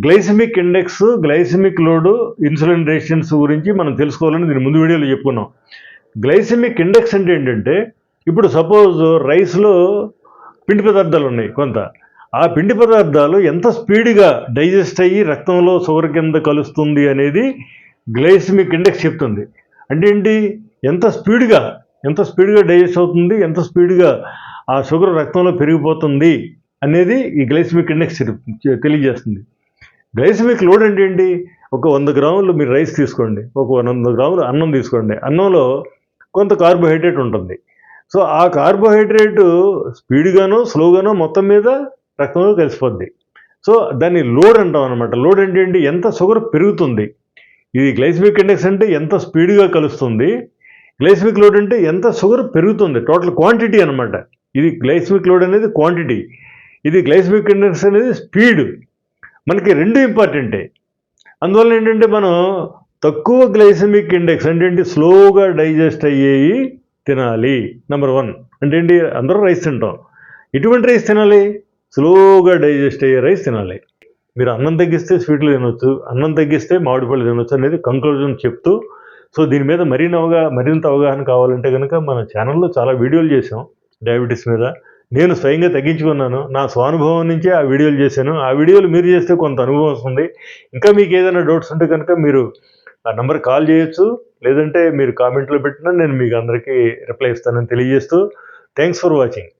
Glycemic index, glycemic load, insulin resistance గురించి మనం తెలుసుకోవాలని దీని ముందు వీడియోలో చెప్పుకున్నాం. గ్లైసెమిక్ ఇండెక్స్ అంటే ఏంటంటే, ఇప్పుడు సపోజ్ రైస్లో పిండి పదార్థాలు ఉన్నాయి కొంత, ఆ పిండి పదార్థాలు ఎంత స్పీడ్గా డైజెస్ట్ అయ్యి రక్తంలో షుగర్ కింద కలుస్తుంది అనేది గ్లైసెమిక్ ఇండెక్స్ చెప్తుంది. అంటే ఏంటి, ఎంత స్పీడ్గా డైజెస్ట్ అవుతుంది, ఎంత స్పీడ్గా ఆ షుగర్ రక్తంలో పెరిగిపోతుంది అనేది ఈ గ్లైసెమిక్ ఇండెక్స్ తెలియజేస్తుంది. గ్లైసెమిక్ లోడ్ అంటే ఏంటి, ఒక 100 గ్రాములు మీరు రైస్ తీసుకోండి, ఒక 100 గ్రాములు అన్నం తీసుకోండి. అన్నంలో కొంత కార్బోహైడ్రేట్ ఉంటుంది. సో ఆ కార్బోహైడ్రేట్ స్పీడ్గానో స్లోగానో మొత్తం మీద రక్తంలో కలిసిపోద్ది. సో దాన్ని లోడ్ అంటాం అనమాట. లోడ్ అంటే ఏంటి, ఎంత షుగర్ పెరుగుతుంది. ఇది గ్లైసెమిక్ ఇండెక్స్ అంటే ఎంత స్పీడ్గా కలుస్తుంది, గ్లైసెమిక్ లోడ్ అంటే ఎంత షుగర్ పెరుగుతుంది, టోటల్ క్వాంటిటీ అనమాట. ఇది గ్లైసెమిక్ లోడ్ అనేది క్వాంటిటీ, ఇది గ్లైసెమిక్ ఇండెక్స్ అనేది స్పీడ్. మనకి రెండు ఇంపార్టెంటే. అందువల్ల ఏంటంటే మనం తక్కువ గ్లైసెమిక్ ఇండెక్స్ అంటే ఏంటి, స్లోగా డైజెస్ట్ అయ్యేవి తినాలి. నెంబర్ 1 అంటే ఏంటి, అందరూ రైస్ తింటాం. ఎటువంటి రైస్ తినాలి, స్లోగా డైజెస్ట్ అయ్యే రైస్ తినాలి. మీరు అన్నం తగ్గిస్తే స్వీట్లు తినొచ్చు, అన్నం తగ్గిస్తే మామిడి పళ్ళు తినొచ్చు అనేది కంక్లూజన్ చెప్తూ, సో దీని మీద మరింత అవగాహన కావాలంటే కనుక మన ఛానల్లో చాలా వీడియోలు చేసాం డయాబెటీస్ మీద. నేను స్వయంగా తగ్గించుకున్నాను, నా స్వానుభవం నుంచే ఆ వీడియోలు చేశాను. ఆ వీడియోలు మీరు చేస్తే కొంత అనుభవం వస్తుంది. ఇంకా మీకు ఏదైనా డౌట్స్ ఉంటే కనుక మీరు ఆ నెంబర్ కాల్ చేయొచ్చు, లేదంటే మీరు కామెంట్లో పెట్టినా నేను మీకు అందరికీ రిప్లై ఇస్తానని తెలియజేస్తూ, థ్యాంక్స్ ఫర్ వాచింగ్.